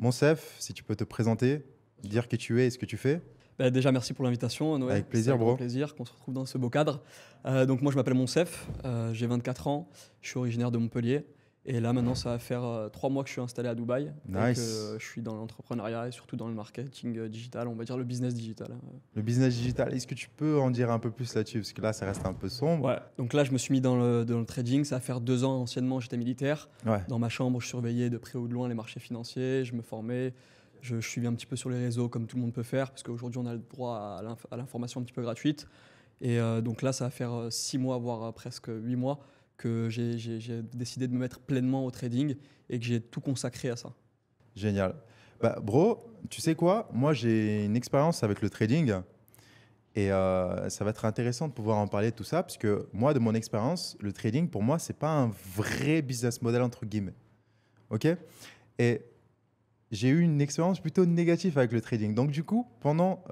Monsef, si tu peux te présenter, dire qui tu es et ce que tu fais. Bah, déjà, merci pour l'invitation, Noé. Avec plaisir, C'est un grand bro. plaisir qu'on se retrouve dans ce beau cadre. Donc, moi, je m'appelle Monsef, j'ai 24 ans, je suis originaire de Montpellier. Et là, maintenant, ça va faire 3 mois que je suis installé à Dubaï. Et Nice. que je suis dans l'entrepreneuriat et surtout dans le marketing digital, on va dire le business digital. Le business digital, est-ce que tu peux en dire un peu plus là-dessus? Parce que là, ça reste un peu sombre. Ouais, donc là, je me suis mis dans le trading. Ça va faire 2 ans. Anciennement, j'étais militaire. Ouais. Dans ma chambre, je surveillais de près ou de loin les marchés financiers. Je me formais. Je suivais un petit peu sur les réseaux comme tout le monde peut faire. Parce qu'aujourd'hui, on a le droit à l'information un petit peu gratuite. Et donc là, ça va faire 6 mois, voire presque 8 mois que j'ai décidé de me mettre pleinement au trading et que j'ai tout consacré à ça. Génial. Bah, bro, tu sais quoi? Moi, j'ai une expérience avec le trading et ça va être intéressant de pouvoir en parler de tout ça parce que moi, de mon expérience, le trading, pour moi, c'est pas un vrai business model entre guillemets. OK? Et j'ai eu une expérience plutôt négative avec le trading. Donc, du coup, pendant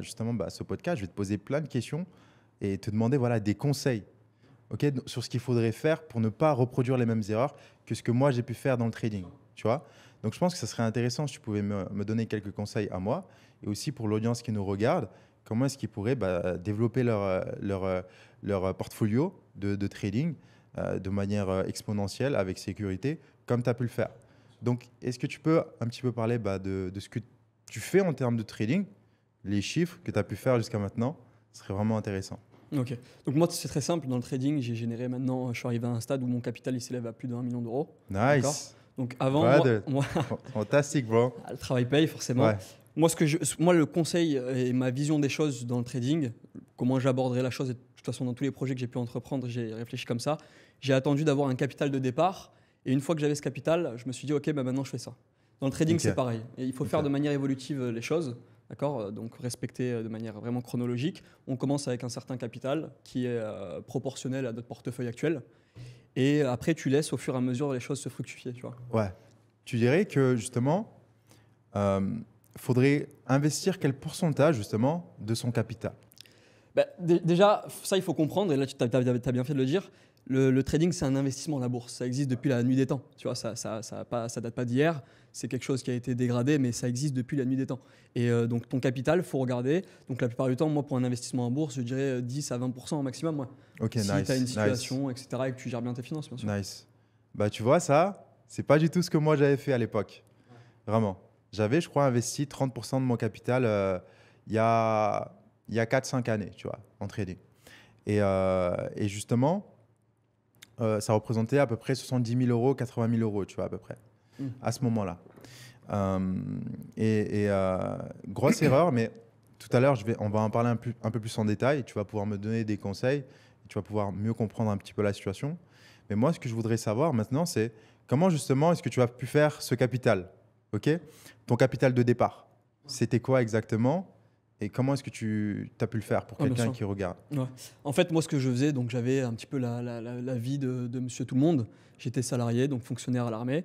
justement ce podcast, je vais te poser plein de questions et te demander voilà, des conseils, ok, sur ce qu'il faudrait faire pour ne pas reproduire les mêmes erreurs que ce que moi, j'ai pu faire dans le trading. Tu vois? Donc, je pense que ça serait intéressant si tu pouvais me donner quelques conseils à moi et aussi pour l'audience qui nous regarde, comment est-ce qu'ils pourraient développer leur portfolio de trading de manière exponentielle avec sécurité, comme tu as pu le faire. Donc, est-ce que tu peux un petit peu parler de ce que tu fais en termes de trading, les chiffres que tu as pu faire jusqu'à maintenant? Ce serait vraiment intéressant. Ok. Donc moi, c'est très simple. Dans le trading, j'ai généré maintenant, je suis arrivé à un stade où mon capital il s'élève à plus d'1 million d'euros. D'accord. Nice. Donc avant, Brother. moi Fantastique, bro. le travail paye forcément. Ouais. Moi, le conseil et ma vision des choses dans le trading, comment j'aborderai la chose, et de toute façon, dans tous les projets que j'ai pu entreprendre, j'ai réfléchi comme ça. J'ai attendu d'avoir un capital de départ. Et une fois que j'avais ce capital, je me suis dit, OK, bah maintenant je fais ça. Dans le trading, Ok. c'est pareil. Et il faut Ok. faire de manière évolutive les choses. D'accord. Donc respecter de manière vraiment chronologique. On commence avec un certain capital qui est proportionnel à notre portefeuille actuel. Et après, tu laisses au fur et à mesure les choses se fructifier. Tu vois. Ouais. Tu dirais que justement, faudrait investir quel pourcentage justement de son capital? Bah, déjà, ça, il faut comprendre, et là, tu as bien fait de le dire, le trading, c'est un investissement, la bourse. Ça existe depuis la nuit des temps. Tu vois, ça date pas d'hier. C'est quelque chose qui a été dégradé, mais ça existe depuis la nuit des temps. Et donc, ton capital, il faut regarder. Donc, la plupart du temps, moi, pour un investissement en bourse, je dirais 10 à 20% au maximum. Moi. Ok, Si nice. tu as une Nice. situation, etc., et que tu gères bien tes finances, bien sûr. Nice. Bah, tu vois, ça, c'est pas du tout ce que moi j'avais fait à l'époque. Vraiment. J'avais, je crois, investi 30% de mon capital il y a 4-5 années, tu vois, en trading. Et justement, ça représentait à peu près 70 000 euros, 80 000 euros, tu vois, à peu près, à ce moment-là. Grosse erreur, mais tout à l'heure, on va en parler un peu plus en détail. Tu vas pouvoir me donner des conseils, tu vas pouvoir mieux comprendre un petit peu la situation. Mais moi, ce que je voudrais savoir maintenant, c'est comment justement est-ce que tu as pu faire ce capital, ok? Ton capital de départ, c'était quoi exactement? Et comment est-ce que tu as pu le faire pour Bien quelqu'un sûr. qui regarde? Ouais. En fait, moi, ce que je faisais, donc j'avais un petit peu la vie de monsieur tout le monde. J'étais salarié, donc fonctionnaire à l'armée.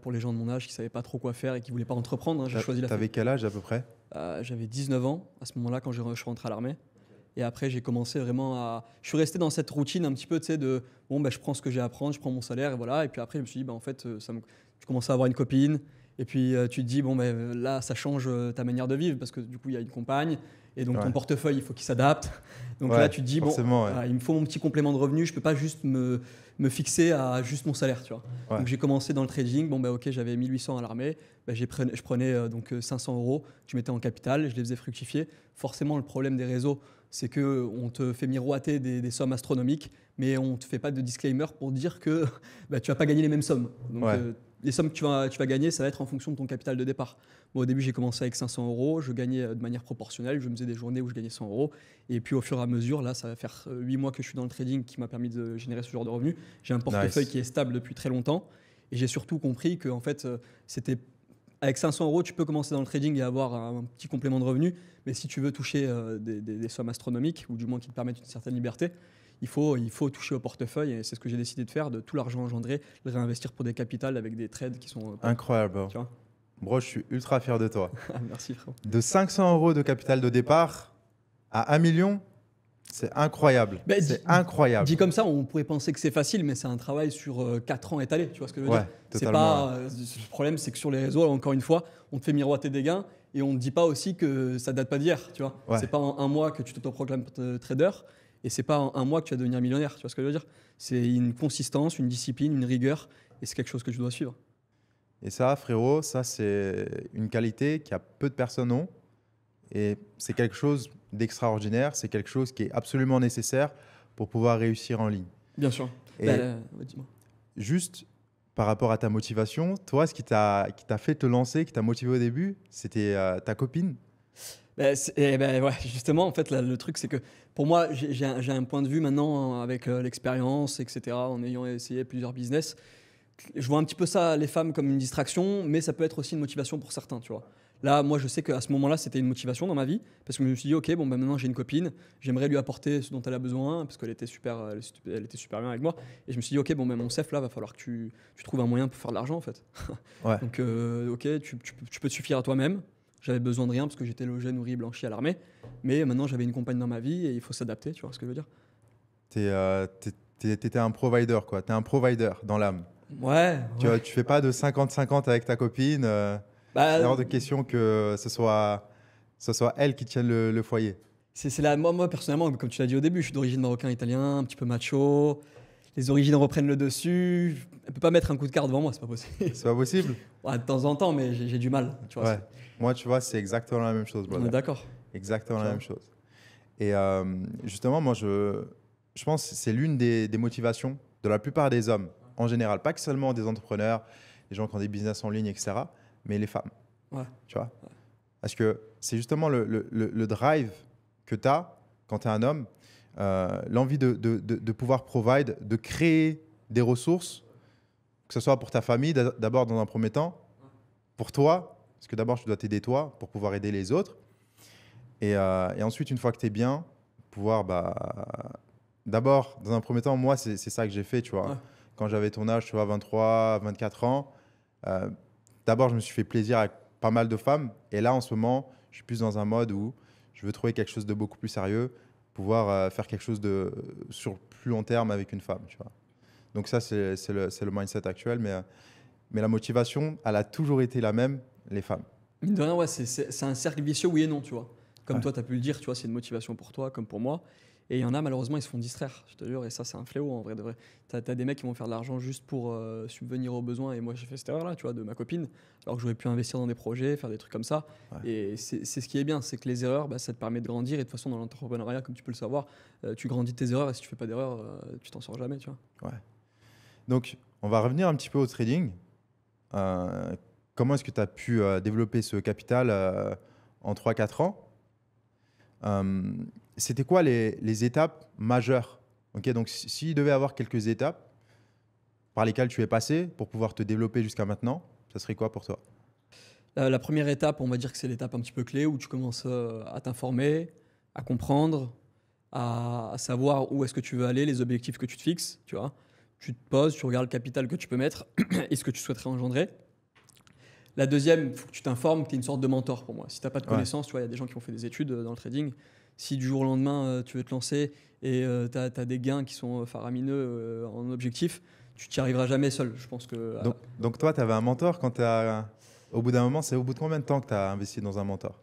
Pour les gens de mon âge qui ne savaient pas trop quoi faire et qui ne voulaient pas entreprendre, hein, j'ai choisi la T'avais quel âge à peu près? J'avais 19 ans à ce moment-là quand je suis rentré à l'armée. Et après, j'ai commencé vraiment à. Je suis resté dans cette routine un petit peu, tu sais, de bon, bah, je prends ce que j'ai à prendre, je prends mon salaire et voilà. Et puis après, je me suis dit, bah, en fait, je commençais à avoir une copine. Et puis tu te dis, bon, bah, là, ça change ta manière de vivre parce que du coup, il y a une compagne. Et donc, Ouais. ton portefeuille, il faut qu'il s'adapte. Donc Ouais, là, tu te dis, bon, forcément, ouais. il me faut mon petit complément de revenu. Je ne peux pas juste me fixer à juste mon salaire, tu vois. Ouais. Donc, j'ai commencé dans le trading. Bon, bah, OK, j'avais 1800 à l'armée. Bah, je prenais donc 500 euros. Je mettais en capital. Je les faisais fructifier. Forcément, le problème des réseaux, c'est qu'on te fait miroiter des sommes astronomiques, mais on ne te fait pas de disclaimer pour dire que bah, tu ne vas pas gagner les mêmes sommes. Donc, Ouais. les sommes que tu vas gagner, ça va être en fonction de ton capital de départ. Bon, au début, j'ai commencé avec 500 euros. Je gagnais de manière proportionnelle. Je me faisais des journées où je gagnais 100 euros. Et puis, au fur et à mesure, là, ça va faire 8 mois que je suis dans le trading qui m'a permis de générer ce genre de revenus. J'ai un portefeuille Nice. qui est stable depuis très longtemps. Et j'ai surtout compris que, en fait, c'était avec 500 euros, tu peux commencer dans le trading et avoir un petit complément de revenus. Mais si tu veux toucher des sommes astronomiques, ou du moins qui te permettent une certaine liberté, il faut toucher au portefeuille. Et c'est ce que j'ai décidé de faire, de tout l'argent engendré, le réinvestir pour des capitales avec des trades qui sont... Incroyable, bro. Tu vois. Bro, je suis ultra fier de toi. Merci, frérot. De 500 euros de capital de départ à 1 million, C'est incroyable. Ben, C'est incroyable. Dit comme ça, on pourrait penser que c'est facile, mais c'est un travail sur 4 ans étalé. Tu vois ce que je veux Ouais, dire? C'est totalement. pas, le problème, c'est que sur les réseaux, encore une fois, on te fait miroiter des gains et on ne dit pas aussi que ça date pas d'hier. Tu vois? Ouais. C'est pas en un mois que tu t'autoproclames trader et c'est pas en un mois que tu vas devenir millionnaire. Tu vois ce que je veux dire? C'est une consistance, une discipline, une rigueur et c'est quelque chose que tu dois suivre. Et ça, frérot, ça, c'est une qualité qu'il y a peu de personnes ont. Et c'est quelque chose d'extraordinaire. C'est quelque chose qui est absolument nécessaire pour pouvoir réussir en ligne. Bien sûr. Et Ouais, dis-moi. juste par rapport à ta motivation, toi, ce qui t'a fait te lancer, qui t'a motivé au début, c'était ta copine. Ouais, justement, en fait, là, le truc, c'est que pour moi, j'ai un point de vue maintenant avec l'expérience, etc., en ayant essayé plusieurs business. Je vois un petit peu ça, les femmes, comme une distraction, mais ça peut être aussi une motivation pour certains, tu vois. Là, moi, je sais qu'à ce moment-là, c'était une motivation dans ma vie, parce que je me suis dit, ok, bon, bah, maintenant j'ai une copine, j'aimerais lui apporter ce dont elle a besoin, parce qu'elle était elle était super bien avec moi. Et je me suis dit, ok, bon, bah, mon CEF, là, va falloir que tu trouves un moyen pour faire de l'argent, en fait. Ouais. Donc, ok, tu peux te suffire à toi-même. J'avais besoin de rien parce que j'étais logé, nourri, blanchi à l'armée. Mais maintenant, j'avais une compagne dans ma vie et il faut s'adapter, tu vois ce que je veux dire? T'étais un provider, quoi. T'es un provider dans l'âme. Ouais, ouais. Tu fais pas de 50-50 avec ta copine. C'est Bah, hors de question que ce soit elle qui tienne le foyer. moi, personnellement, comme tu l'as dit au début, je suis d'origine marocain-italien, un petit peu macho. Les origines reprennent le dessus. Elle peut pas mettre un coup de cœur devant moi, c'est pas possible. C'est pas possible? Ouais, de temps en temps, mais j'ai du mal. Tu vois, Ouais. Moi, tu vois, c'est exactement la même chose, on est brother. d'accord. Exactement Tu la vois. même chose. Et justement, moi, je pense que c'est l'une des motivations de la plupart des hommes, en général. Pas que seulement des entrepreneurs, les gens qui ont des business en ligne, etc., mais les femmes, Ouais. tu vois. Parce que c'est justement le drive que tu as quand tu es un homme, l'envie de pouvoir provide, de créer des ressources, que ce soit pour ta famille d'abord dans un premier temps, pour toi, parce que d'abord tu dois t'aider toi pour pouvoir aider les autres. Et ensuite, une fois que tu es bien, pouvoir, d'abord, dans un premier temps, moi, c'est ça que j'ai fait, tu vois. Ouais. Quand j'avais ton âge, tu vois, 23, 24 ans, euh, d'abord, je me suis fait plaisir avec pas mal de femmes. Et là, en ce moment, je suis plus dans un mode où je veux trouver quelque chose de beaucoup plus sérieux, pouvoir faire quelque chose sur plus long terme avec une femme, tu vois. Donc ça, c'est le mindset actuel. Mais la motivation, elle a toujours été la même, les femmes. Mine de rien, ouais, c'est un cercle vicieux, oui et non, tu vois. Comme Ouais. toi, tu as pu le dire, tu vois, c'est une motivation pour toi, comme pour moi. Et il y en a, malheureusement, ils se font distraire, je te jure, et ça, c'est un fléau, en vrai de vrai. Tu as des mecs qui vont faire de l'argent juste pour subvenir aux besoins, et moi, j'ai fait cette erreur-là, tu vois, de ma copine, alors que j'aurais pu investir dans des projets, faire des trucs comme ça. Ouais. Et c'est ce qui est bien, c'est que les erreurs, bah, ça te permet de grandir, et de toute façon, dans l'entrepreneuriat, comme tu peux le savoir, tu grandis de tes erreurs, et si tu fais pas d'erreurs, tu t'en sors jamais, tu vois. Ouais. Donc, on va revenir un petit peu au trading. Euh, Comment est-ce que tu as pu développer ce capital en 3-4 ans? Euh, C'était quoi les étapes majeures? Ok, donc, s'il devait y avoir quelques étapes par lesquelles tu es passé pour pouvoir te développer jusqu'à maintenant, ça serait quoi pour toi? La première étape, on va dire que c'est l'étape un petit peu clé où tu commences à t'informer, à comprendre, à savoir où est-ce que tu veux aller, les objectifs que tu te fixes, tu vois. Tu te poses, tu regardes le capital que tu peux mettre et ce que tu souhaiterais engendrer. La deuxième, il faut que tu t'informes, que tu es une sorte de mentor pour moi. Si tu n'as pas de Ouais. connaissances, tu vois, il y a des gens qui ont fait des études dans le trading. Si du jour au lendemain, tu veux te lancer et tu as des gains qui sont faramineux en objectif, tu n'y arriveras jamais seul. Je pense que Donc toi, tu avais un mentor quand tu as. Au bout d'un moment, c'est au bout de combien de temps que tu as investi dans un mentor?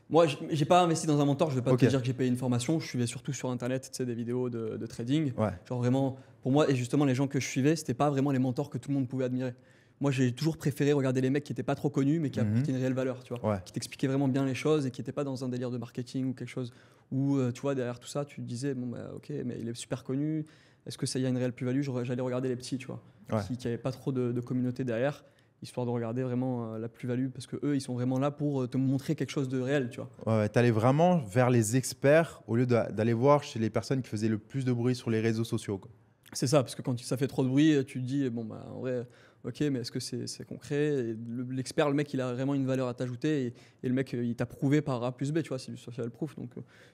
moi, j'ai pas investi dans un mentor. Je vais pas Ok. te dire que j'ai payé une formation. Je suivais surtout sur Internet, tu sais, des vidéos de trading. Ouais. Genre vraiment, pour moi, et justement, les gens que je suivais, c'était pas vraiment les mentors que tout le monde pouvait admirer. Moi, j'ai toujours préféré regarder les mecs qui étaient pas trop connus, mais qui apportaient une réelle valeur, tu vois, Ouais. qui t'expliquaient vraiment bien les choses et qui n'étaient pas dans un délire de marketing ou quelque chose où, tu vois, derrière tout ça, tu te disais, bon, bah, ok, mais il est super connu. Est-ce que ça y a une réelle plus-value? J'allais regarder les petits, tu vois, Ouais. qui n'avaient pas trop de communauté derrière, histoire de regarder vraiment la plus-value, parce que eux, ils sont vraiment là pour te montrer quelque chose de réel, tu vois. Ouais, tu allais vraiment vers les experts au lieu d'aller voir chez les personnes qui faisaient le plus de bruit sur les réseaux sociaux, quoi. C'est ça, parce que quand ça fait trop de bruit, tu te dis, bon, bah, en vrai, ok, mais est-ce que c'est concret? Et l'expert, le mec, il a vraiment une valeur à t'ajouter et le mec, il t'a prouvé par A plus B, tu vois, c'est du social proof, donc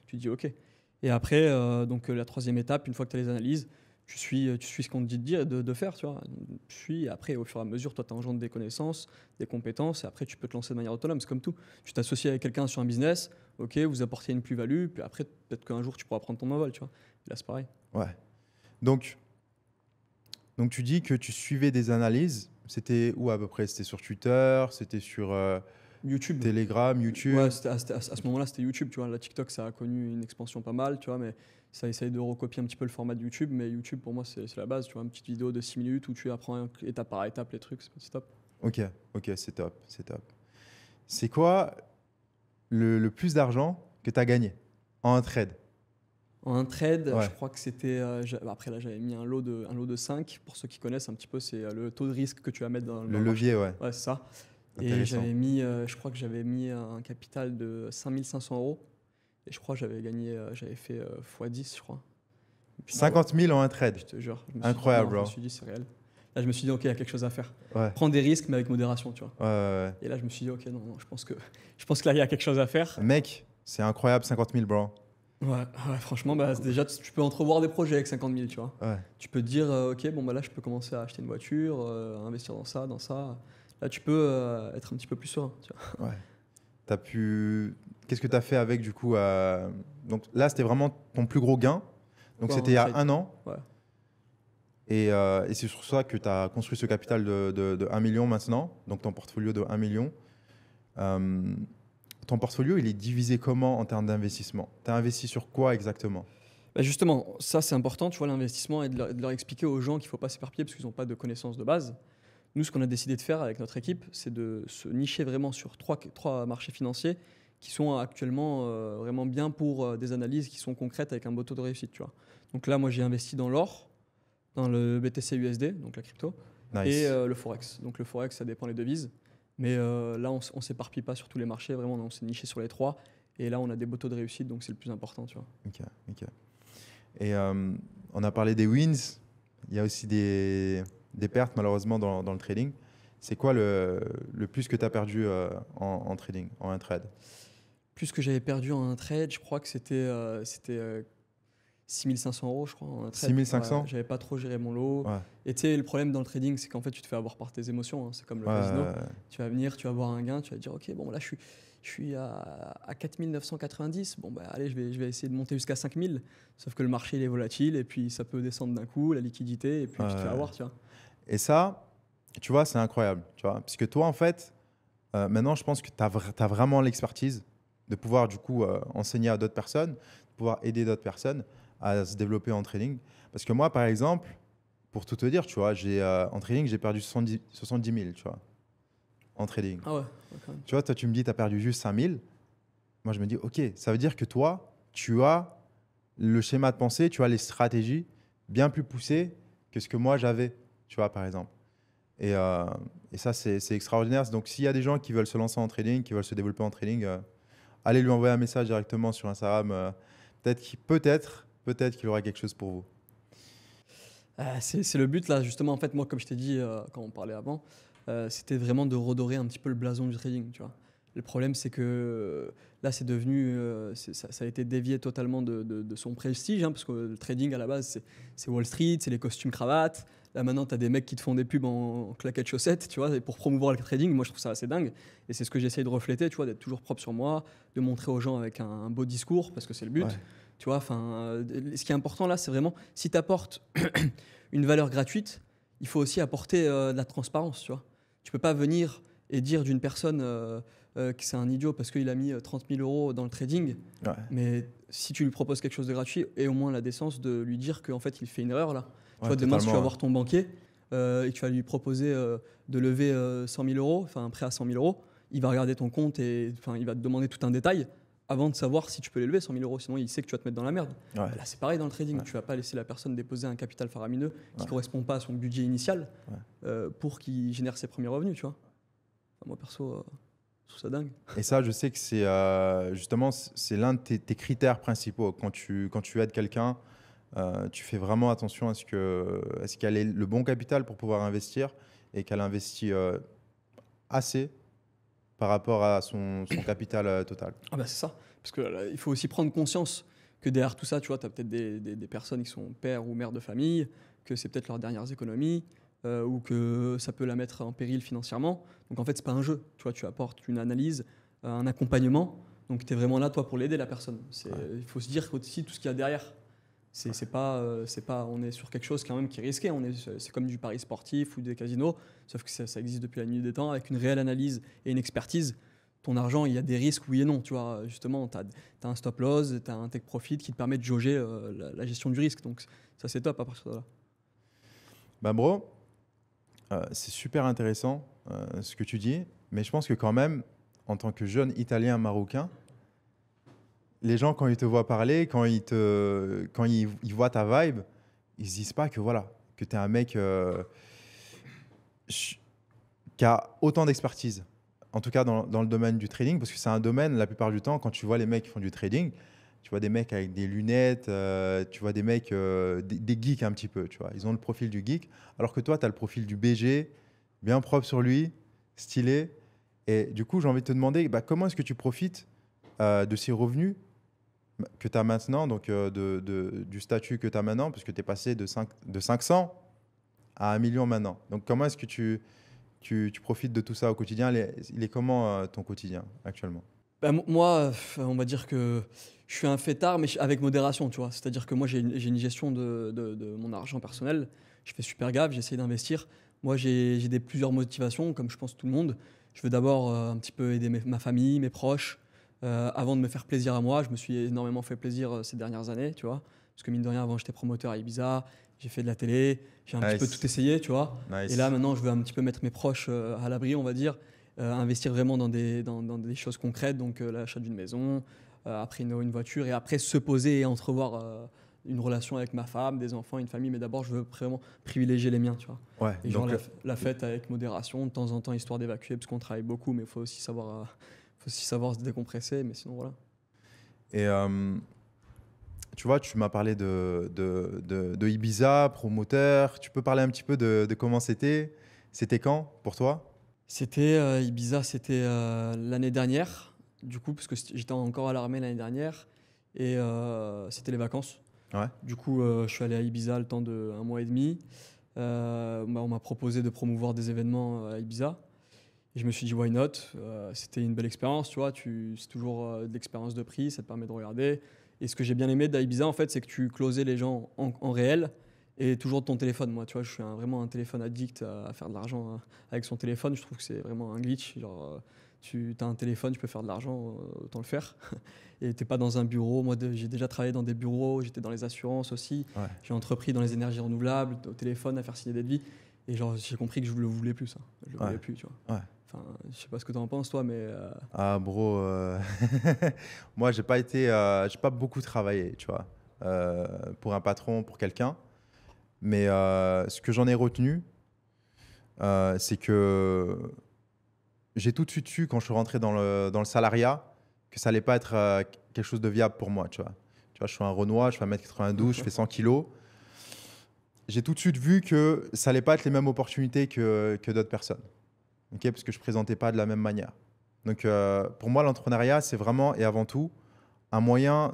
tu te dis, ok. Et après, donc la troisième étape, une fois que tu as les analyses, tu suis ce qu'on te dit de dire et de faire, tu vois. Tu suis, et après, au fur et à mesure, toi, tu engendres des connaissances, des compétences, et après, tu peux te lancer de manière autonome. C'est comme tout. Tu t'associes avec quelqu'un sur un business, ok, vous apportez une plus-value, puis après, peut-être qu'un jour, tu pourras prendre ton envol, tu vois. Et là, c'est pareil. Ouais. Donc, donc, tu dis que tu suivais des analyses. C'était où à peu près? C'était sur Twitter, c'était sur YouTube. Telegram, Ouais, YouTube. à ce moment-là, c'était YouTube, tu vois. La TikTok, ça a connu une expansion pas mal, tu vois, mais ça essaye de recopier un petit peu le format de YouTube. Mais YouTube, pour moi, c'est la base, tu vois. Une petite vidéo de 6 minutes où tu apprends étape par étape les trucs, c'est top. Ok, ok, c'est top, c'est top. C'est quoi le plus d'argent que tu as gagné en un trade? En un trade, je Ouais, crois que c'était. Après, là, j'avais mis un lot de 5. Pour ceux qui connaissent un petit peu, c'est le taux de risque que tu vas mettre dans le le marché. levier, ouais, Ouais, c'est ça. Et intéressant. je crois que j'avais mis un capital de 5 500 euros. Et je crois que j'avais fait x10, je crois. Et puis là, ouais, 50 000 en un je trade. te jure, je me suis dit, Incroyable, non, je me bro. suis dit, c'est réel. Là, je me suis dit, ok, il y a quelque chose à faire. Ouais, Prendre des risques, mais avec modération, tu vois. ouais, ouais, Et là, je me suis dit, ok, non, je pense que là, il y a quelque chose à faire. ouais. Mec, c'est incroyable, 50 000, bro. Ouais, ouais, franchement, bah, déjà, tu peux entrevoir des projets avec 50 000, tu vois. Ouais, Tu peux te dire, ok, bon, bah là, je peux commencer à acheter une voiture, à investir dans ça, dans ça. Là, tu peux être un petit peu plus serein, tu vois. ouais. T'as pu... Qu'est-ce que tu as fait avec, du coup Donc là, c'était vraiment ton plus gros gain. Donc Ouais, c'était en il y a trade. un an. Ouais. Et c'est sur ça que tu as construit ce capital de 1 million maintenant, donc ton portfolio de 1 million. Euh, Ton portfolio, il est divisé comment en termes d'investissement? Tu as investi sur quoi exactement? Bah, justement, ça, c'est important, tu vois, l'investissement et de leur expliquer aux gens qu'il ne faut pas s'éparpiller parce qu'ils n'ont pas de connaissances de base. Nous, ce qu'on a décidé de faire avec notre équipe, c'est de se nicher vraiment sur trois marchés financiers qui sont actuellement vraiment bien pour des analyses qui sont concrètes avec un beau taux de réussite, tu vois. Donc là, moi, j'ai investi dans l'or, dans le BTC USD, donc la crypto, et Nice. le Forex. Donc le Forex, ça dépend des devises. Mais là, on ne s'éparpille pas sur tous les marchés, vraiment, on s'est niché sur les trois. Et là, on a des beaux taux de réussite, donc c'est le plus important, tu vois. Ok, ok. Et on a parlé des wins. Il y a aussi des pertes, malheureusement, dans le trading. C'est quoi le plus que tu as perdu en trading, en un trade? Plus que j'avais perdu en un trade, je crois que c'était 6 500 euros, je crois, en un trade. Ouais, 6500? j'avais pas trop géré mon lot. Ouais. Et tu sais, le problème dans le trading, c'est qu'en fait, tu te fais avoir par tes émotions, hein. C'est comme le casino. Ouais, Tu vas venir, tu vas voir un gain, tu vas te dire, ok, bon, là, je suis à 4 990. Bon, bah, allez, je vais essayer de monter jusqu'à 5 000. Sauf que le marché, il est volatile et puis ça peut descendre d'un coup, la liquidité, et puis tu te fais ouais. avoir, tu vois. Et ça, tu vois, c'est incroyable. Tu vois, parce que toi, en fait, maintenant, je pense que tu as vraiment l'expertise de pouvoir, du coup, enseigner à d'autres personnes, de pouvoir aider d'autres personnes à se développer en trading. Parce que moi, par exemple, pour tout te dire, tu vois, en trading, j'ai perdu 70 000, tu vois, en trading. Ah ouais, ouais, quand même. Tu vois, toi, tu me dis, tu as perdu juste 5 000. Moi, je me dis, OK, ça veut dire que toi, tu as le schéma de pensée, tu as les stratégies bien plus poussées que ce que moi, j'avais, tu vois, par exemple. Et, euh, et ça, c'est extraordinaire. Donc, s'il y a des gens qui veulent se lancer en trading, qui veulent se développer en trading, allez lui envoyer un message directement sur Instagram. Peut-être qu'il aura quelque chose pour vous. C'est le but là, justement. En fait, moi, comme je t'ai dit quand on parlait avant, c'était vraiment de redorer un petit peu le blason du trading, tu vois. Le problème, c'est que là, c'est devenu, ça a été dévié totalement de son prestige, hein, parce que le trading à la base, c'est Wall Street, c'est les costumes cravates. Là, maintenant, tu as des mecs qui te font des pubs en claquettes chaussettes, tu vois, et pour promouvoir le trading. Moi, je trouve ça assez dingue. Et c'est ce que j'essaye de refléter, tu vois, d'être toujours propre sur moi, de montrer aux gens avec un beau discours, parce que c'est le but. Ouais, Tu vois, ce qui est important là, c'est vraiment si tu apportes une valeur gratuite, il faut aussi apporter de la transparence. Tu vois, tu peux pas venir et dire d'une personne que c'est un idiot parce qu'il a mis 30 000 euros dans le trading, ouais, mais si tu lui proposes quelque chose de gratuit, et au moins la décence de lui dire qu'en fait il fait une erreur là. Tu ouais, vois, demain si tu vas totalement. voir ton banquier et que tu vas lui proposer de lever 100 000 euros, enfin un prêt à 100 000 euros, il va regarder ton compte et enfin il va te demander tout un détail avant de savoir si tu peux l'élever 100 000 euros, sinon il sait que tu vas te mettre dans la merde. Ouais, Bah là, c'est pareil dans le trading, ouais, tu vas pas laisser la personne déposer un capital faramineux qui ouais, ne correspond pas à son budget initial ouais. pour qu'il génère ses premiers revenus, tu vois. Enfin, moi perso, je trouve ça dingue. Et ça, je sais que c'est justement c'est l'un de tes critères principaux. Quand tu aides quelqu'un, tu fais vraiment attention à ce qu'elle ait le bon capital pour pouvoir investir et qu'elle investit assez par rapport à son capital total. Ah bah c'est ça, parce que il faut aussi prendre conscience que derrière tout ça, tu vois, tu as peut-être des personnes qui sont pères ou mères de famille, que c'est peut-être leurs dernières économies, ou que ça peut la mettre en péril financièrement. Donc en fait, c'est pas un jeu. Tu vois, tu apportes une analyse, un accompagnement. Donc tu es vraiment là, toi, pour l'aider, la personne. Il faut se dire aussi tout ce qu'il y a derrière. On est sur quelque chose quand même qui est risqué. C'est comme du pari sportif ou des casinos, sauf que ça existe depuis la nuit des temps avec une réelle analyse et une expertise. Ton argent, il y a des risques, oui et non. Tu vois, justement, tu as un stop loss, tu as un take profit qui te permet de jauger la gestion du risque. Donc ça, c'est top à partir de là. Bah bro, c'est super intéressant ce que tu dis, mais je pense que quand même, en tant que jeune Italien marocain, les gens, quand ils te voient parler, quand ils voient ta vibe, ils se disent pas que voilà, que tu es un mec qui a autant d'expertise. En tout cas, dans le domaine du trading, parce que c'est un domaine, la plupart du temps, quand tu vois les mecs qui font du trading, tu vois des mecs avec des lunettes, tu vois des mecs, des geeks un petit peu, tu vois. Ils ont le profil du geek, alors que toi, tu as le profil du BG, bien propre sur lui, stylé. Et du coup, j'ai envie de te demander, bah, comment est-ce que tu profites de ces revenus que tu as maintenant, donc du statut que tu as maintenant, parce que tu es passé de 500 à 1 million maintenant. Donc, comment est-ce que tu profites de tout ça au quotidien? Il est comment ton quotidien actuellement? Bah, moi, on va dire que je suis un fêtard, mais avec modération, tu vois. C'est-à-dire que moi, j'ai une gestion de mon argent personnel. Je fais super gaffe, j'essaie d'investir. Moi, j'ai plusieurs motivations, comme je pense tout le monde. Je veux d'abord un petit peu aider ma famille, mes proches. Avant de me faire plaisir à moi, je me suis énormément fait plaisir ces dernières années, tu vois. Parce que mine de rien, avant, j'étais promoteur à Ibiza, j'ai fait de la télé, j'ai un petit peu tout essayé, tu vois. Et là, Nice. maintenant, je veux un petit peu mettre mes proches à l'abri, on va dire. Investir vraiment dans des choses concrètes, donc l'achat d'une maison, après une voiture, et après se poser et entrevoir une relation avec ma femme, des enfants, une famille, mais d'abord je veux vraiment privilégier les miens, tu vois. Ouais, Et genre donc, la fête avec modération, de temps en temps, histoire d'évacuer, parce qu'on travaille beaucoup, mais il faut aussi savoir se décompresser, mais sinon voilà. et tu vois, tu m'as parlé de Ibiza, promoteur. Tu peux parler un petit peu de comment c'était? C'était quand pour toi? C'était Ibiza, c'était l'année dernière, du coup, parce que j'étais encore à l'armée l'année dernière, et c'était les vacances. Ouais. Du coup, je suis allé à Ibiza le temps de 1 mois et demi. On m'a proposé de promouvoir des événements à Ibiza. Et je me suis dit, why not? C'était une belle expérience, tu vois. C'est toujours de l'expérience de prix, ça te permet de regarder. Et ce que j'ai bien aimé d'Ibiza, en fait, c'est que tu closais les gens en réel et toujours de ton téléphone. Moi, tu vois, je suis vraiment un téléphone addict à faire de l'argent avec son téléphone. Je trouve que c'est vraiment un glitch. Genre, tu as un téléphone, tu peux faire de l'argent, autant le faire. Et tu n'es pas dans un bureau. Moi, j'ai déjà travaillé dans des bureaux, j'étais dans les assurances aussi. Ouais. J'ai entrepris dans les énergies renouvelables, au téléphone, à faire signer des devis. Et genre, j'ai compris que je ne le voulais plus, ça. Je le Ouais. voulais plus, tu vois. Ouais. Enfin, je sais pas ce que tu en penses, toi, mais Ah, bro, moi, j'ai pas beaucoup travaillé, tu vois, pour un patron, pour quelqu'un. Mais ce que j'en ai retenu, c'est que j'ai tout de suite su quand je suis rentré dans le salariat que ça allait pas être quelque chose de viable pour moi, tu vois. Tu vois, je suis un Renoir, je fais 1m92, je fais 100 kilos. J'ai tout de suite vu que ça allait pas être les mêmes opportunités que d'autres personnes. Ok, parce que je ne présentais pas de la même manière. Donc, pour moi, l'entrepreneuriat, c'est vraiment et avant tout un moyen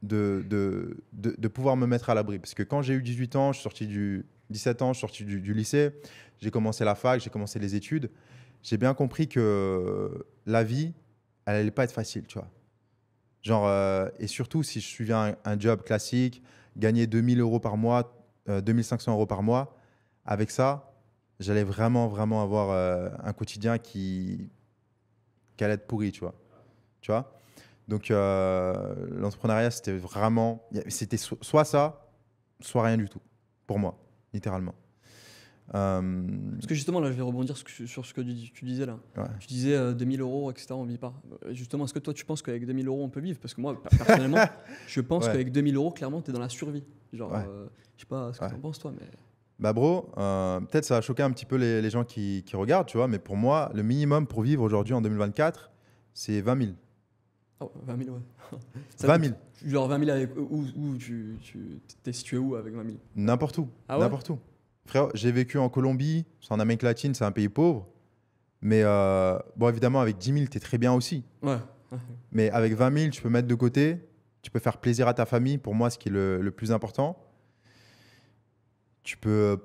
de pouvoir me mettre à l'abri. Parce que quand j'ai eu 18 ans, je suis sorti 17 ans, je suis sorti du lycée, j'ai commencé la fac, j'ai commencé les études. J'ai bien compris que la vie, elle n'allait pas être facile, tu vois. Genre, et surtout, si je suivais un job classique, gagner 2000 euros par mois, 2500 euros par mois, avec ça, j'allais vraiment, vraiment avoir un quotidien qui allait être pourri, tu vois. Tu vois. Donc, l'entrepreneuriat, c'était vraiment... C'était soit ça, soit rien du tout, pour moi, littéralement. parce que justement, là, je vais rebondir sur ce que tu disais là. Ouais. Tu disais 2000 euros, etc., on ne vit pas. Justement, est-ce que toi, tu penses qu'avec 2000 euros, on peut vivre? Parce que moi, personnellement, je pense Ouais. qu'avec 2000 euros, clairement, tu es dans la survie. Genre, Ouais. je sais pas ce que Ouais. tu en penses, toi, mais. Bah bro, peut-être ça va choquer un petit peu les gens qui regardent, tu vois, mais pour moi, le minimum pour vivre aujourd'hui en 2024, c'est 20 000. Oh, 20 000, ouais. 20 000. Genre 20 000 avec. Où tu t'es situé où avec 20 000? N'importe où. Ah ouais? N'importe où. Frère, j'ai vécu en Colombie, c'est en Amérique latine, c'est un pays pauvre. Mais bon, évidemment, avec 10 000, tu es très bien aussi. Ouais. Mais avec 20 000, tu peux mettre de côté Tu peux faire plaisir à ta famille, pour moi, ce qui est le plus important. Tu peux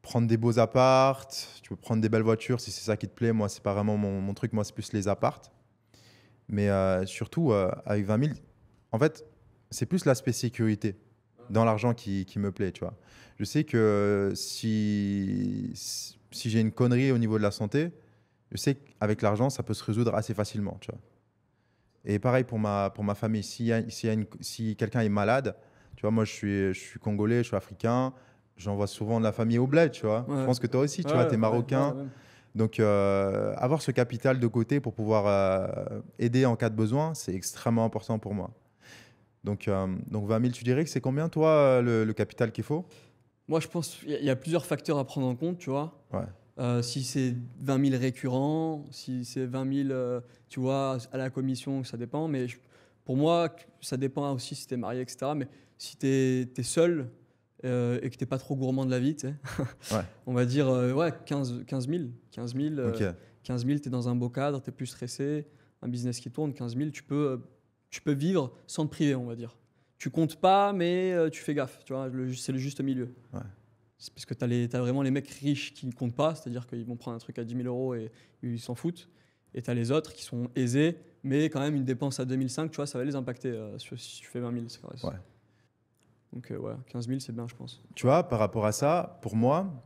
prendre des beaux apparts, tu peux prendre des belles voitures si c'est ça qui te plaît. Moi, c'est pas vraiment mon truc. Moi, c'est plus les apparts. Mais surtout, avec 20 000, en fait, c'est plus l'aspect sécurité dans l'argent qui me plaît, tu vois. Je sais que si j'ai une connerie au niveau de la santé, je sais qu'avec l'argent, ça peut se résoudre assez facilement, tu vois. Et pareil pour ma famille. Si quelqu'un est malade, tu vois, moi, je suis congolais, je suis africain, j'envoie souvent de la famille au bled, tu vois. Je Ouais, pense que toi aussi, tu vois, ouais, tu es pareil, ouais, la marocain. même. Donc, avoir ce capital de côté pour pouvoir aider en cas de besoin, c'est extrêmement important pour moi. Donc 20 000, tu dirais que c'est combien, toi, le capital qu'il faut? Moi, je pense qu'il y a plusieurs facteurs à prendre en compte, tu vois. Ouais, Si c'est 20 000 récurrents, si c'est 20 000, tu vois, à la commission, ça dépend. Mais pour moi, ça dépend aussi si tu es marié, etc. Mais si tu es seul et que tu n'es pas trop gourmand de la vie, tu sais, ouais, on va dire ouais, 15 000. 15 000, ok. 15 000 tu es dans un beau cadre, tu es plus stressé, un business qui tourne, 15 000, tu peux vivre sans te priver, on va dire. Tu comptes pas, mais tu fais gaffe, tu vois, c'est le juste milieu. Ouais, C'est parce que t'as vraiment les mecs riches qui ne comptent pas, c'est-à-dire qu'ils vont prendre un truc à 10 000 euros et ils s'en foutent. Et tu as les autres qui sont aisés, mais quand même une dépense à 2005, tu vois, ça va les impacter si tu fais 20 000. C'est vrai. ouais. Donc ouais, 15 000, c'est bien, je pense. Tu vois, par rapport à ça, pour moi,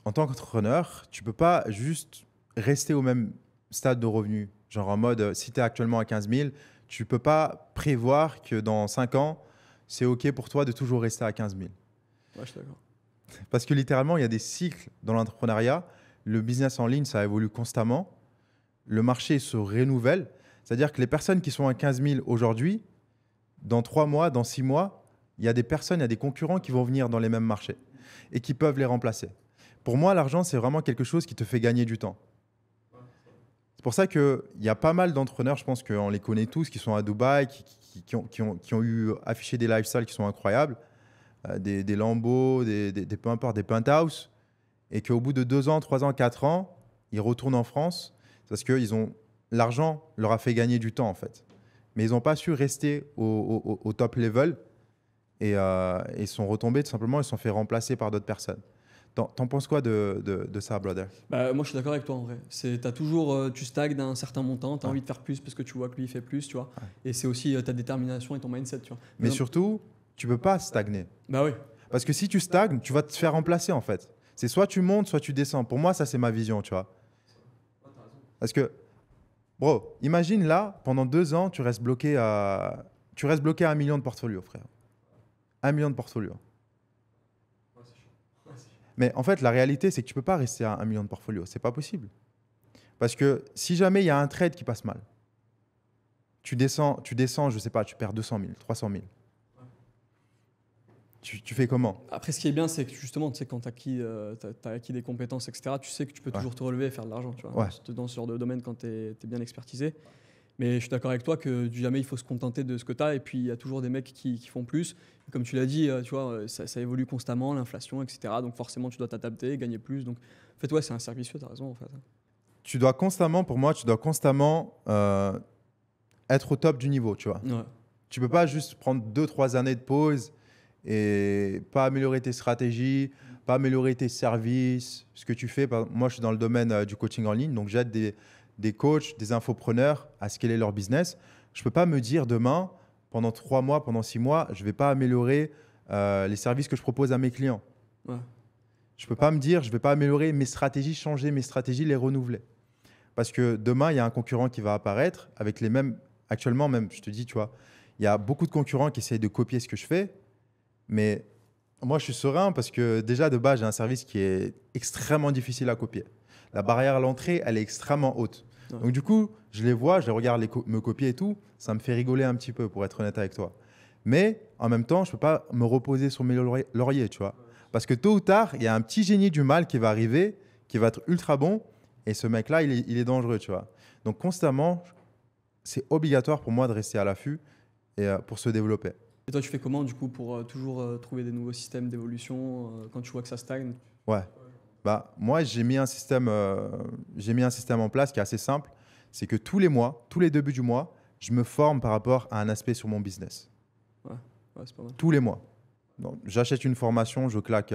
en tant qu'entrepreneur, tu peux pas juste rester au même stade de revenu. Genre en mode, si tu es actuellement à 15 000, tu peux pas prévoir que dans 5 ans, c'est OK pour toi de toujours rester à 15 000. Ouais, je suis d'accord. Parce que littéralement, il y a des cycles dans l'entrepreneuriat. Le business en ligne, ça évolue constamment. Le marché se renouvelle. C'est-à-dire que les personnes qui sont à 15 000 aujourd'hui, dans 3 mois, dans 6 mois, il y a des personnes, il y a des concurrents qui vont venir dans les mêmes marchés et qui peuvent les remplacer. Pour moi, l'argent, c'est vraiment quelque chose qui te fait gagner du temps. C'est pour ça qu'il y a pas mal d'entrepreneurs, je pense qu'on les connaît tous, qui sont à Dubaï, qui ont eu affiché des lifestyles qui sont incroyables, des Lambeaux, peu importe, des penthouse, et qu'au bout de 2 ans, 3 ans, 4 ans, ils retournent en France parce que l'argent leur a fait gagner du temps, en fait. Mais ils n'ont pas su rester au top level et ils sont retombés, tout simplement, ils se sont fait remplacer par d'autres personnes. T'en penses quoi de ça, brother? Bah, moi, je suis d'accord avec toi en vrai. Tu stagnes d'un certain montant, tu as Ouais. envie de faire plus parce que tu vois que lui il fait plus, tu vois. Ouais. Et c'est aussi ta détermination et ton mindset, tu vois. Mais Non, surtout, tu peux pas stagner. bah oui. Parce que si tu stagnes, tu vas te faire remplacer, en fait. C'est soit tu montes, soit tu descends. Pour moi, ça, c'est ma vision, tu vois. Parce que, bro, imagine là, pendant 2 ans, tu restes bloqué à 1 million de portfolio, frère. 1 million de portfolio. Mais en fait, la réalité, c'est que tu peux pas rester à 1 million de portfolio. C'est pas possible. Parce que si jamais il y a un trade qui passe mal, tu descends, je sais pas, tu perds 200 000, 300 000. Tu fais comment? Après, ce qui est bien, c'est que justement, tu sais, quand tu as acquis des compétences, etc., tu sais que tu peux Ouais. toujours te relever et faire de l'argent, tu vois, Ouais. dans ce genre de domaine quand tu es bien expertisé. Mais je suis d'accord avec toi que jamais il faut se contenter de ce que tu as. Et puis, il y a toujours des mecs qui font plus. Et comme tu l'as dit, tu vois, ça évolue constamment, l'inflation, etc. Donc, forcément, tu dois t'adapter, gagner plus. Donc, en fait, ouais, c'est un cercle vicieux, tu as raison, en fait. Pour moi, tu dois constamment être au top du niveau, tu vois. Ouais. Tu peux pas juste prendre 2, 3 années de pause et pas améliorer tes stratégies, pas améliorer tes services, ce que tu fais. Moi, je suis dans le domaine du coaching en ligne, donc j'aide des coachs, des infopreneurs à scaler leur business. Je peux pas me dire demain, pendant 3 mois, pendant 6 mois, je vais pas améliorer les services que je propose à mes clients. Ouais. Je peux pas me dire, je vais pas améliorer mes stratégies, changer mes stratégies, les renouveler. Parce que demain, il y a un concurrent qui va apparaître avec les mêmes. Actuellement, même, je te dis, tu vois, il y a beaucoup de concurrents qui essayent de copier ce que je fais. Mais moi, je suis serein parce que déjà, de base, j'ai un service qui est extrêmement difficile à copier. La barrière à l'entrée, elle est extrêmement haute. Ouais. Donc, du coup, je les vois, je les regarde me copier et tout. Ça me fait rigoler un petit peu, pour être honnête avec toi. Mais en même temps, je ne peux pas me reposer sur mes lauriers, tu vois. Parce que tôt ou tard, il y a un petit génie du mal qui va arriver, qui va être ultra bon. Et ce mec-là, il est dangereux, tu vois. Donc, constamment, c'est obligatoire pour moi de rester à l'affût et pour se développer. Et toi, tu fais comment, du coup, pour toujours trouver des nouveaux systèmes d'évolution quand tu vois que ça stagne? Ouais. Bah, moi, j'ai mis un système en place qui est assez simple. C'est que tous les mois, tous les débuts du mois, je me forme par rapport à un aspect sur mon business. Ouais, c'est pas mal. Tous les mois. Donc, j'achète une formation, je claque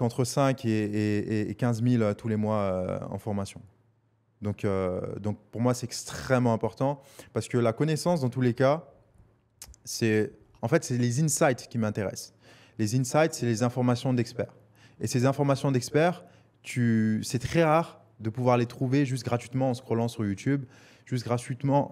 entre 5 et 15 000 tous les mois en formation. Donc, pour moi, c'est extrêmement important parce que la connaissance, dans tous les cas, c'est les insights qui m'intéressent. Les insights, c'est les informations d'experts. Et ces informations d'experts, c'est très rare de pouvoir les trouver juste gratuitement en scrollant sur YouTube, juste gratuitement,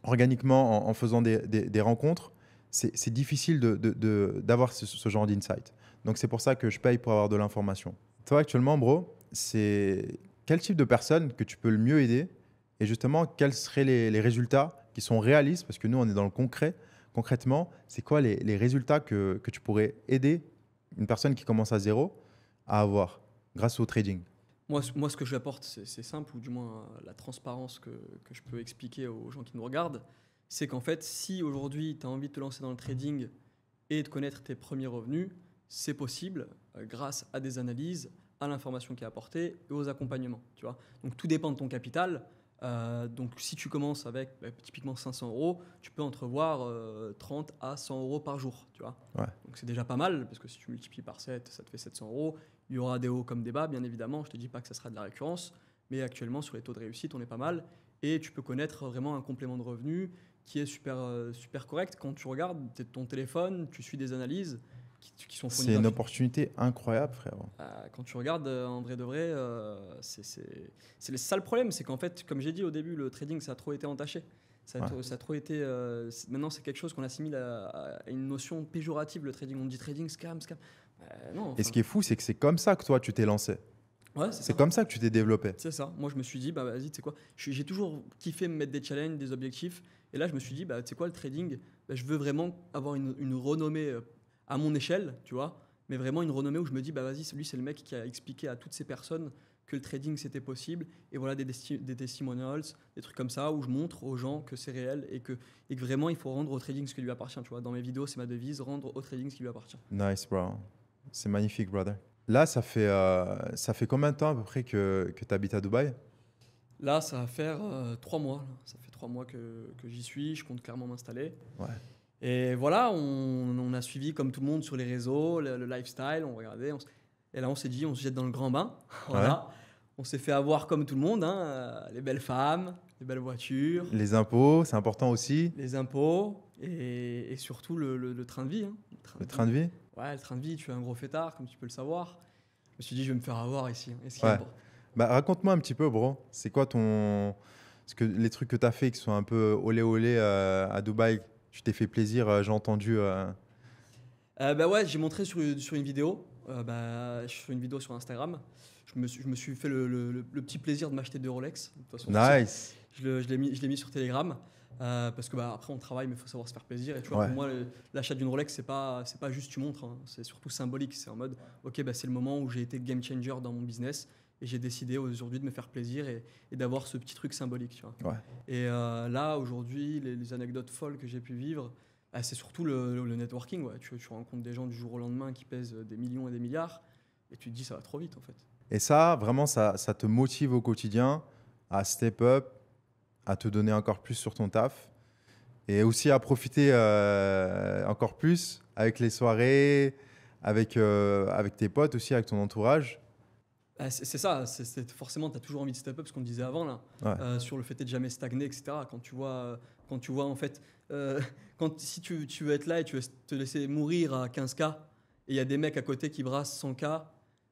organiquement en faisant des rencontres. C'est difficile d'avoir ce genre d'insight. Donc, c'est pour ça que je paye pour avoir de l'information. Toi, actuellement, bro, c'est quel type de personne que tu peux le mieux aider et justement, quels seraient les résultats qui sont réalistes? Parce que nous, on est dans le concret. Concrètement, c'est quoi les résultats que tu pourrais aider une personne qui commence à zéro à avoir grâce au trading? Moi, ce que j'apporte, c'est simple, ou du moins la transparence que je peux expliquer aux gens qui nous regardent, c'est qu'en fait, si aujourd'hui tu as envie de te lancer dans le trading et de connaître tes premiers revenus, c'est possible grâce à des analyses, à l'information qui est apportée et aux accompagnements. Tu vois, donc tout dépend de ton capital. Donc si tu commences avec typiquement 500 euros, tu peux entrevoir 30 à 100 euros par jour. Tu vois. Ouais. Donc c'est déjà pas mal, parce que si tu multiplies par 7, ça te fait 700 euros. Il y aura des hauts comme des bas, bien évidemment. Je ne te dis pas que ça sera de la récurrence, mais actuellement, sur les taux de réussite, on est pas mal. Et tu peux connaître vraiment un complément de revenu qui est super correct. Quand tu regardes ton téléphone, tu suis des analyses qui sont fournies. C'est une opportunité incroyable, frère. Quand tu regardes en vrai de vrai, c'est ça le problème. C'est qu'en fait, comme j'ai dit au début, le trading, ça a trop été entaché. Ça a trop été. Maintenant, c'est quelque chose qu'on assimile à une notion péjorative, le trading. On dit trading, scam. Non, et ce qui est fou, c'est que c'est comme ça que toi, tu t'es lancé. Ouais, c'est comme ça que tu t'es développé. C'est ça. Moi, je me suis dit, bah vas-y, tu sais quoi. J'ai toujours kiffé me mettre des challenges, des objectifs. Et là, je me suis dit, bah tu sais quoi, le trading, bah, je veux vraiment avoir une renommée à mon échelle, tu vois. Mais vraiment une renommée où je me dis, bah vas-y, lui, c'est le mec qui a expliqué à toutes ces personnes que le trading, c'était possible. Et voilà, des testimonials, des trucs comme ça, où je montre aux gens que c'est réel et que vraiment, il faut rendre au trading ce qui lui appartient. Tu vois. Dans mes vidéos, c'est ma devise, rendre au trading ce qui lui appartient. Nice, bro. C'est magnifique, brother. Là, ça fait combien de temps à peu près que tu habites à Dubaï? Là, ça va faire 3 mois. Là. Ça fait 3 mois que j'y suis. Je compte clairement m'installer. Ouais. Et voilà, on a suivi comme tout le monde sur les réseaux, le lifestyle, on regardait. Et là, on s'est dit, on se jette dans le grand bain. Voilà. Ouais. On s'est fait avoir comme tout le monde, hein, les belles femmes, les belles voitures. Les impôts, c'est important aussi. Les impôts et surtout le train de vie. Hein. Le train de vie? Ouais, le train de vie, tu es un gros fêtard, comme tu peux le savoir. Je me suis dit, je vais me faire avoir ici. Ouais. Bah, raconte-moi un petit peu, bro. C'est quoi les trucs que tu as fait qui sont un peu olé à Dubaï? Tu t'es fait plaisir, j'ai entendu. Bah ouais, j'ai montré sur une vidéo. Sur une vidéo sur Instagram. Je me suis fait le petit plaisir de m'acheter 2 Rolex. De toute façon, nice. Je l'ai mis sur Telegram. Parce que après on travaille mais il faut savoir se faire plaisir et tu vois, pour moi l'achat d'une Rolex c'est pas juste tu montres, hein, c'est surtout symbolique, c'est en mode ok c'est le moment où j'ai été game changer dans mon business et j'ai décidé aujourd'hui de me faire plaisir et d'avoir ce petit truc symbolique, tu vois. Ouais. Et là aujourd'hui les anecdotes folles que j'ai pu vivre, c'est surtout le networking, ouais. Tu rencontres des gens du jour au lendemain qui pèsent des millions et des milliards et tu te dis ça va trop vite en fait. Et ça vraiment ça te motive au quotidien à step up, à te donner encore plus sur ton taf et aussi à profiter encore plus avec les soirées, avec tes potes aussi, avec ton entourage. C'est ça, forcément tu as toujours envie de step up, ce qu'on disait avant là, ouais. Sur le fait de jamais stagner, etc. Quand tu vois en fait, si tu veux être là et tu veux te laisser mourir à 15K et il y a des mecs à côté qui brassent 100K,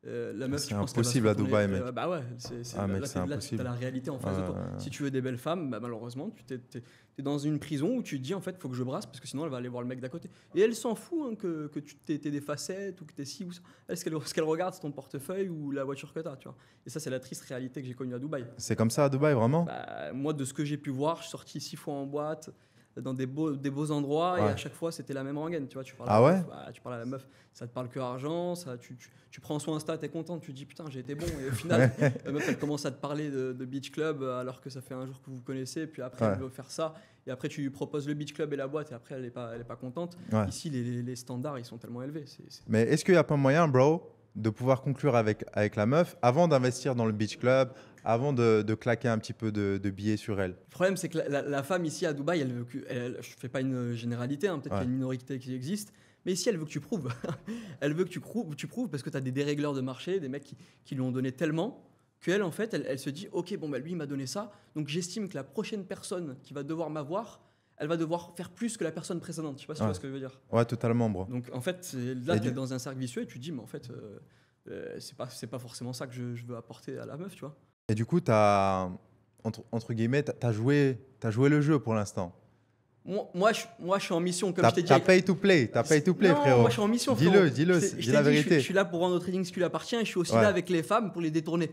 la meuf, c'est impossible à Dubaï, mec. Bah ouais, c'est impossible. T'as la réalité en face de toi. Si tu veux des belles femmes, malheureusement, tu t'es dans une prison où tu te dis en fait, faut que je brasse parce que sinon elle va aller voir le mec d'à côté. Et elle s'en fout hein, que tu t'aies des facettes ou que t'es ci ou ça. Elle, ce qu'elle regarde, c'est ton portefeuille ou la voiture que t'as, tu vois. Et ça, c'est la triste réalité que j'ai connue à Dubaï. C'est comme ça à Dubaï, vraiment? Moi, de ce que j'ai pu voir, je suis sorti 6 fois en boîte, dans des beaux endroits, ouais. Et à chaque fois c'était la même rengaine, tu vois, tu parles à la meuf, ça te parle que argent, ça, tu prends son Insta, t'es content, tu te dis putain j'ai été bon, et au final la meuf elle commence à te parler de beach club alors que ça fait un jour que vous vous connaissez, et puis après elle veut faire ça, et après tu lui proposes le beach club et la boîte et après elle est pas contente. Ici les standards ils sont tellement élevés. Mais est-ce qu'il n'y a pas moyen, bro, de pouvoir conclure avec la meuf avant d'investir dans le beach club, avant de claquer un petit peu de billets sur elle. Le problème, c'est que la femme ici à Dubaï, elle veut que, je fais pas une généralité, hein, peut-être qu'il y a une minorité qui existe, mais ici, elle veut que tu prouves. Elle veut que tu prouves parce que tu as des dérégleurs de marché, des mecs qui lui ont donné tellement qu'elle, en fait, elle se dit, ok, bon, bah, lui, il m'a donné ça, donc j'estime que la prochaine personne qui va devoir m'avoir, elle va devoir faire plus que la personne précédente. Je sais pas si tu vois ce que je veux dire. Ouais, totalement, bro. Donc, en fait, là, tu es dans un cercle vicieux et tu te dis, mais en fait, c'est pas forcément ça que je veux apporter à la meuf, tu vois. Et du coup, entre guillemets, t'as joué le jeu pour l'instant. Moi, je suis en mission, comme je t'ai dit. T'as pay to play, non, frérot. Moi, je suis en mission, frérot. Dis la vérité. Je suis là pour rendre au trading ce qui lui appartient et je suis aussi là avec les femmes pour les détourner.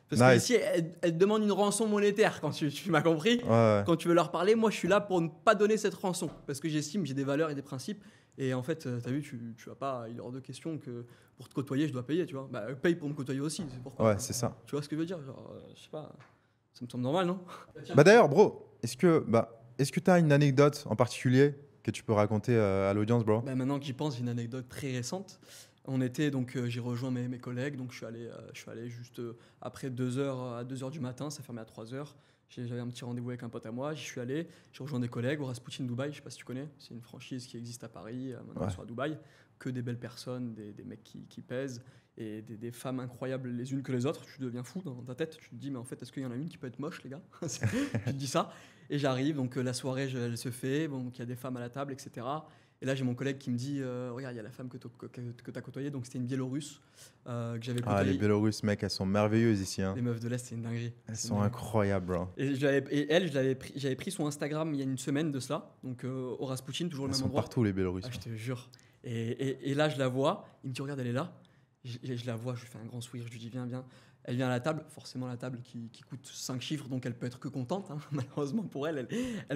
Parce qu'ici, elles demandent une rançon monétaire, quand tu m'as compris. Ouais. Quand tu veux leur parler, moi, je suis là pour ne pas donner cette rançon. Parce que j'estime, j'ai des valeurs et des principes. Et en fait, t'as vu, tu vas pas, il est hors de question que pour te côtoyer, je dois payer, tu vois. Bah, paye pour me côtoyer aussi, c'est pourquoi. Ouais, c'est ça. Tu vois ce que je veux dire? Genre, je sais pas, ça me semble normal, non? Bah d'ailleurs, bro, est-ce que tu as une anecdote en particulier que tu peux raconter à l'audience, bro? Bah, maintenant que j'y pense, j'ai une anecdote très récente. On était donc, j'ai rejoint mes collègues, donc je suis allé juste après 2h à 2h du matin, ça fermait à 3h. J'avais un petit rendez-vous avec un pote à moi, j'y suis allé, j'ai rejoint des collègues au Rasputin Dubaï, je sais pas si tu connais, c'est une franchise qui existe à Paris, maintenant ils sont à Dubaï, que des belles personnes, des mecs qui pèsent et des femmes incroyables les unes que les autres. Tu deviens fou dans ta tête, tu te dis mais en fait est-ce qu'il y en a une qui peut être moche, les gars? Tu te dis ça, et j'arrive, donc la soirée elle se fait, bon, il y a des femmes à la table, etc. Et là, j'ai mon collègue qui me dit regarde, il y a la femme que tu as côtoyée. Donc, c'était une Biélorusse que j'avais côtoyée. Ah, les Biélorusses, mec, elles sont merveilleuses ici. Hein. Les meufs de l'Est, c'est une dinguerie. Elles sont incroyables, bro. Et j'avais pris son Instagram il y a une semaine de cela. Donc, au Rasputin, toujours le même endroit. Elles sont partout, les Biélorusses. Ah, je te jure. Et là, je la vois. Il me dit regarde, elle est là. Je la vois, je lui fais un grand sourire. Je lui dis viens. Elle vient à la table, forcément la table qui coûte 5 chiffres, donc elle peut être que contente. Hein. Malheureusement pour elle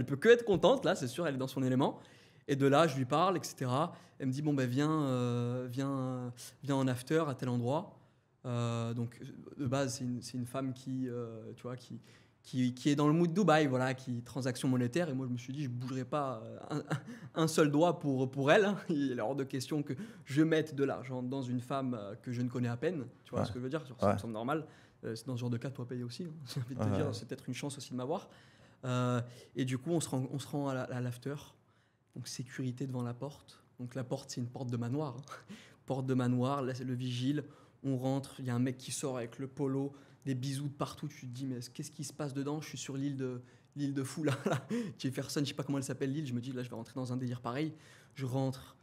peut que être contente. Là, c'est sûr, elle est dans son élément. Et de là, je lui parle, etc. Elle me dit, bon, ben viens en after à tel endroit. Donc, de base, c'est une femme qui est dans le mood Dubaï, voilà, qui transaction monétaire. Et moi, je me suis dit, je ne bougerai pas un seul doigt pour elle. Hein. Il est hors de question que je mette de l'argent dans une femme que je ne connais à peine. Tu vois ce que je veux dire? Ça me semble normal. C'est dans ce genre de cas, toi, payer aussi. Hein. J'ai envie de te dire, c'est peut-être une chance aussi de m'avoir. Et du coup, on se rend à l'after. Donc, sécurité devant la porte. Donc, la porte, c'est une porte de manoir. Hein. Porte de manoir, là, c'est le vigile. On rentre, il y a un mec qui sort avec le polo, des bisous de partout. Tu te dis, mais qu'est-ce qui se passe dedans? Je suis sur l'île de fou, là. Jefferson, je ne sais pas comment elle s'appelle, l'île. Je me dis, là, je vais rentrer dans un délire pareil. Je rentre,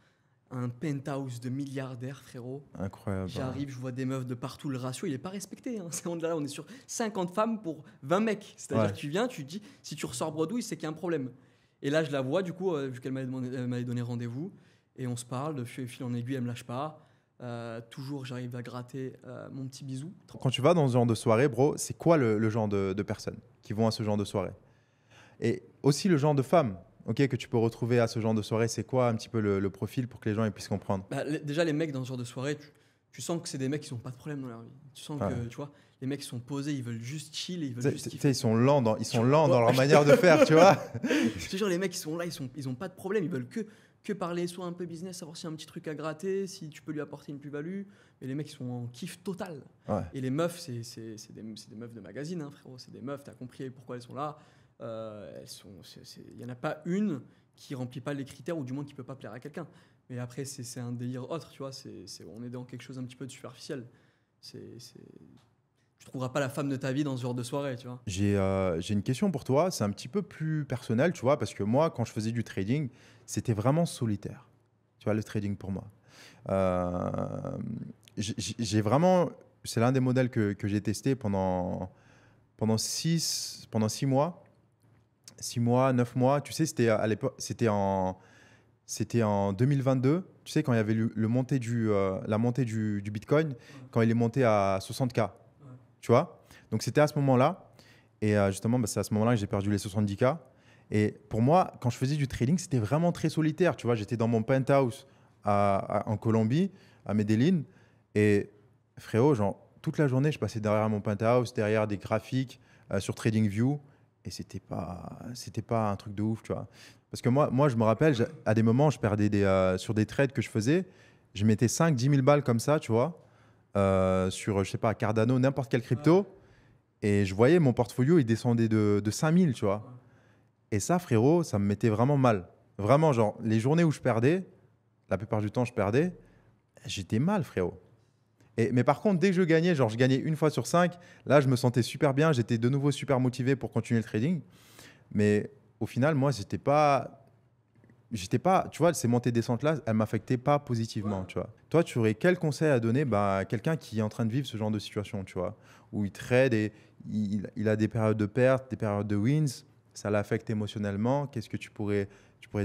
un penthouse de milliardaires, frérot. Incroyable. J'arrive, je vois des meufs de partout. Le ratio, il n'est pas respecté. Hein. Là, on est sur 50 femmes pour 20 mecs. C'est-à-dire que tu viens, tu te dis, si tu ressors bredouille, c'est qu'il y a un problème. Et là, je la vois, du coup, vu qu'elle m'avait donné rendez-vous, et on se parle, de fil en aiguille, elle me lâche pas. Toujours, j'arrive à gratter mon petit bisou. Quand tu vas dans ce genre de soirée, bro, c'est quoi le genre de personnes qui vont à ce genre de soirée? Et aussi le genre de femmes, ok, que tu peux retrouver à ce genre de soirée, c'est quoi un petit peu le profil pour que les gens puissent comprendre? Déjà, les mecs dans ce genre de soirée, tu sens que c'est des mecs qui n'ont pas de problème dans leur vie. Tu sens que, tu vois, les mecs sont posés, ils veulent juste chill, ils veulent juste kiffer. Ils sont lents dans leur manière de faire, tu vois. Je te jure, les mecs, ils sont là, ils ont pas de problème, ils veulent que parler, soit un peu business, savoir s'il y a un petit truc à gratter, si tu peux lui apporter une plus-value. Mais les mecs, ils sont en kiff total. Ouais. Et les meufs, c'est des meufs de magazine, hein, frérot. C'est des meufs, t'as compris pourquoi elles sont là. Il n'y en a pas une qui remplit pas les critères, ou du moins qui peut pas plaire à quelqu'un. Mais après, c'est un délire autre, tu vois. On est dans quelque chose un petit peu de superficiel. Tu trouveras pas la femme de ta vie dans ce genre de soirée, tu vois. J'ai une question pour toi, c'est un petit peu plus personnel, tu vois, parce que moi, quand je faisais du trading, c'était vraiment solitaire, tu vois, le trading pour moi. J'ai vraiment, c'est l'un des modèles que j'ai testé pendant 6 mois, 9 mois, tu sais, c'était à l'époque, c'était en 2022, tu sais, quand il y avait la montée du Bitcoin, quand il est monté à 60K. Tu vois, donc c'était à ce moment-là, et justement, c'est à ce moment-là que j'ai perdu les 70K. Et pour moi, quand je faisais du trading, c'était vraiment très solitaire. Tu vois, j'étais dans mon penthouse en Colombie, à Medellín, et frérot, genre toute la journée, je passais derrière mon penthouse, derrière des graphiques sur TradingView, et c'était pas un truc de ouf, tu vois. Parce que moi je me rappelle, à des moments, je perdais sur des trades que je faisais, je mettais 5-10 000 balles comme ça, tu vois. Sur, je sais pas, Cardano, n'importe quel crypto. Et je voyais mon portfolio, il descendait de 5000, tu vois. Ouais. Et ça, frérot, ça me mettait vraiment mal. Vraiment, genre, les journées où je perdais, la plupart du temps, je perdais, j'étais mal, frérot. Mais par contre, dès que je gagnais, genre, je gagnais une fois sur 5, là, je me sentais super bien. J'étais de nouveau super motivé pour continuer le trading. Mais au final, moi, j'étais pas, tu vois, ces montées-descentes-là, elles m'affectaient pas positivement, Ouais. tu vois. Toi, tu aurais quel conseil à donner à quelqu'un qui est en train de vivre ce genre de situation, tu vois, où il trade et il a des périodes de pertes, des périodes de wins, ça l'affecte émotionnellement. Qu'est-ce que tu pourrais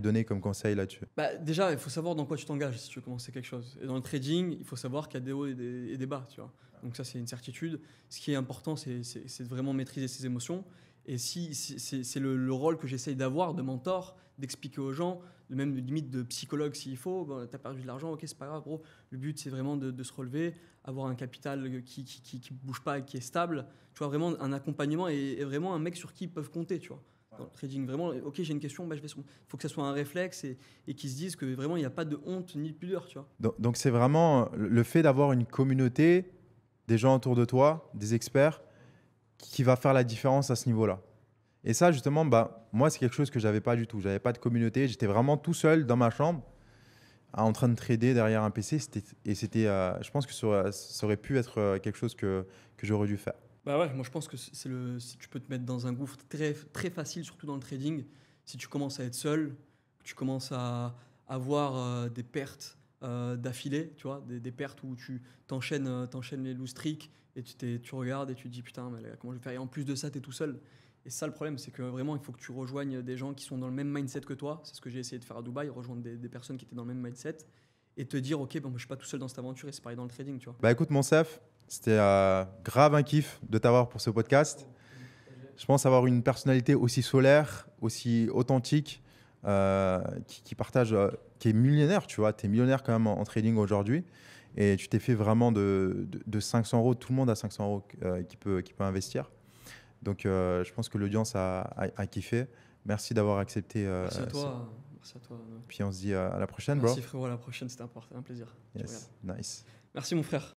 donner comme conseil là-dessus? Bah, déjà, il faut savoir dans quoi tu t'engages si tu veux commencer quelque chose. Et dans le trading, il faut savoir qu'il y a des hauts et des bas, tu vois. Donc ça, c'est une certitude. Ce qui est important, c'est de vraiment maîtriser ses émotions. Et si, c'est le rôle que j'essaye d'avoir, de mentor, d'expliquer aux gens, de même limite de psychologue s'il faut. Bon, tu as perdu de l'argent, ok, c'est pas grave, gros. Le but, c'est vraiment de se relever, avoir un capital qui bouge pas et qui est stable. Tu vois, vraiment un accompagnement et vraiment un mec sur qui ils peuvent compter, tu vois. Dans le trading, vraiment, ok, j'ai une question, bah, je vais sur... Il faut que ça soit un réflexe et qu'ils se disent que vraiment, il n'y a pas de honte ni de pudeur, tu vois. Donc, c'est vraiment le fait d'avoir une communauté, des gens autour de toi, des experts, qui va faire la différence à ce niveau-là. Et ça, justement, moi, c'est quelque chose que j'avais pas du tout. J'avais pas de communauté. J'étais vraiment tout seul dans ma chambre, en train de trader derrière un PC. Je pense que ça aurait pu être quelque chose que j'aurais dû faire. Bah ouais, moi je pense que si tu peux te mettre dans un gouffre très, très facile, surtout dans le trading, si tu commences à être seul, que tu commences à avoir des pertes d'affilée, tu vois, des pertes où tu t'enchaînes les loose streaks et tu regardes et tu te dis putain, mais là, comment je vais faire? Et en plus de ça, tu es tout seul. Et ça, le problème, c'est que vraiment, il faut que tu rejoignes des gens qui sont dans le même mindset que toi. C'est ce que j'ai essayé de faire à Dubaï, rejoindre des personnes qui étaient dans le même mindset et te dire, ok, bon, moi, je suis pas tout seul dans cette aventure et c'est pareil dans le trading, tu vois. Bah écoute, mon Sef, c'était grave un kiff de t'avoir pour ce podcast. Je pense avoir une personnalité aussi solaire, aussi authentique, qui partage, qui est millionnaire, tu vois. Tu es millionnaire quand même en trading aujourd'hui. Et tu t'es fait vraiment de 500 euros. Tout le monde a 500 euros qui peut investir. Donc, je pense que l'audience a kiffé. Merci d'avoir accepté. Merci à Ça. toi. Merci à toi. Puis on se dit à la prochaine, bro. Merci frérot, à la prochaine, c'était un plaisir. Tu regardes. Yes, nice. Merci mon frère.